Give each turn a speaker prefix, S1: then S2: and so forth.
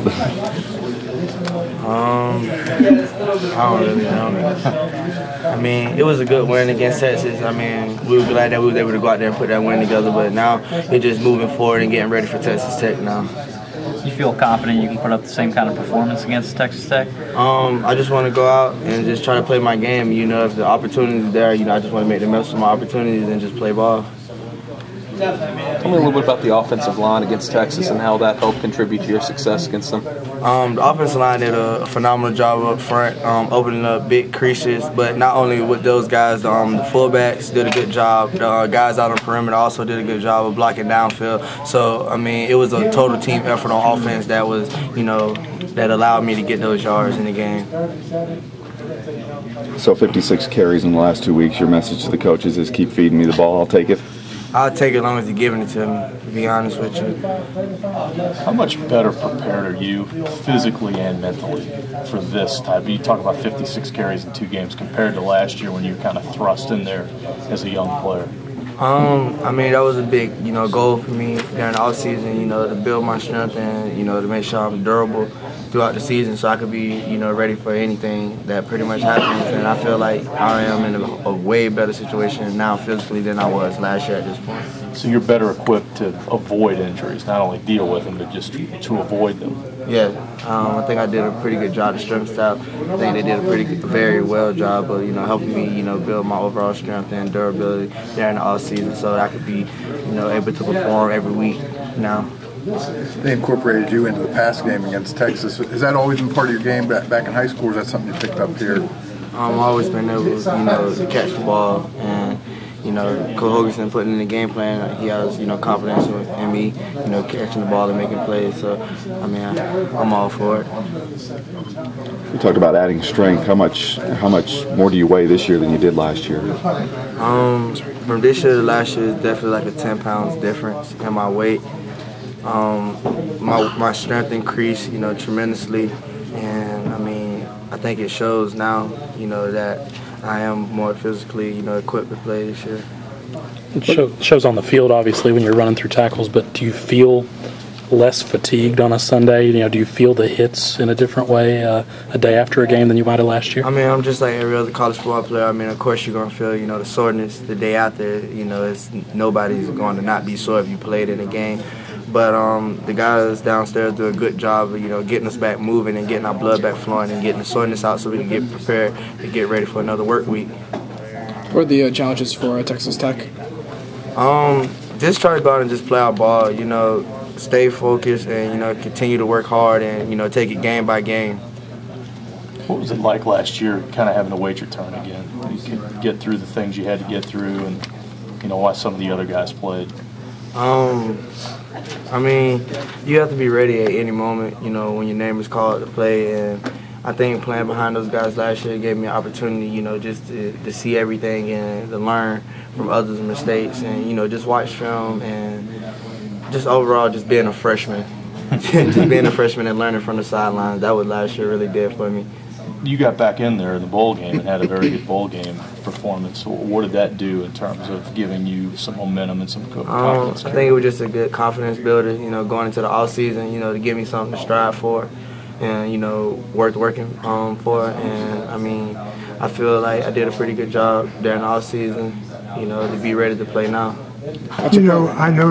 S1: I don't really know. I mean, it was a good win against Texas. I mean, we were glad that we were able to go out there and put that win together, but now it's just moving forward and getting ready for Texas Tech now.
S2: You feel confident you can put up the same kind of performance against Texas Tech?
S1: I just want to go out and just try to play my game. You know, if the opportunity is there, you know, I just want to make the most of my opportunities and just play ball.
S3: Tell me a little bit about the offensive line against Texas and how that helped contribute to your success against them.
S1: The offensive line did a phenomenal job up front, opening up big creases. But not only with those guys, the fullbacks did a good job. The guys out on the perimeter also did a good job of blocking downfield. So, I mean, it was a total team effort on offense that was, you know, that allowed me to get those yards in the game.
S4: So 56 carries in the last 2 weeks. Your message to the coaches is keep feeding me the ball. I'll take it.
S1: I'll take it as long as you're giving it to me, to be honest with you.
S5: How much better prepared are you physically and mentally for this type? You talk about 56 carries in 2 games compared to last year when you were kind of thrust in there as a young player.
S1: I mean, that was a big, you know, goal for me during the offseason, you know, to build my strength and, you know, to make sure I'm durable throughout the season so I could be, you know, ready for anything that pretty much happens. And I feel like I am in a way better situation now physically than I was last year at this point.
S5: So you're better equipped to avoid injuries, not only deal with them, but just to avoid them.
S1: Yeah, I think I did a pretty good job. The strength staff, I think they did a very well job of, you know, helping me, you know, build my overall strength and durability during the off season, so that I could be, you know, able to perform every week now.
S6: They incorporated you into the pass game against Texas. Has that always been part of your game back in high school, or is that something you picked up here?
S1: I've always been able, you know, to catch the ball, and you know, Coach Hoganson putting in the game plan. He has, you know, confidence in me, you know, catching the ball and making plays. So, I mean, I'm all for it.
S4: You talked about adding strength. How much more do you weigh this year than you did last year?
S1: From this year to last year, it's definitely like a 10 pounds difference in my weight. My strength increased, you know, tremendously, and I mean, I think it shows now, you know, that I am more physically, you know, equipped to play this year.
S7: It shows on the field, obviously, when you're running through tackles, but do you feel less fatigued on a Sunday? You know, do you feel the hits in a different way a day after a game than you might have last year?
S1: I mean, I'm just like every other college football player. I mean, of course you're going to feel, you know, the soreness the day after. You know, nobody's going to not be sore if you played in a game. But the guys downstairs do a good job of, you know, getting us back moving and getting our blood back flowing and getting the soreness out so we can get prepared to get ready for another work week.
S8: What are the challenges for Texas Tech?
S1: Just try to go out and just play our ball, you know, stay focused and, you know, continue to work hard and, you know, take it game by game.
S5: What was it like last year, kind of having to wait your turn again? You could get through the things you had to get through and, you know, watch some of the other guys played.
S1: I mean, you have to be ready at any moment, you know, when your name is called to play. And I think playing behind those guys last year gave me an opportunity, you know, just to see everything and to learn from others' mistakes and, you know, just watch film and just overall just being a freshman. Just being a freshman and learning from the sidelines, that what last year really did for me.
S5: You got back in there in the bowl game and had a very good bowl game performance. What did that do in terms of giving you some momentum and some confidence?
S1: I think it was just a good confidence builder, you know, going into the off season, you know, to give me something to strive for and, you know, working for. And, I mean, I feel like I did a pretty good job during the off season, you know, to be ready to play now.
S6: You know, I know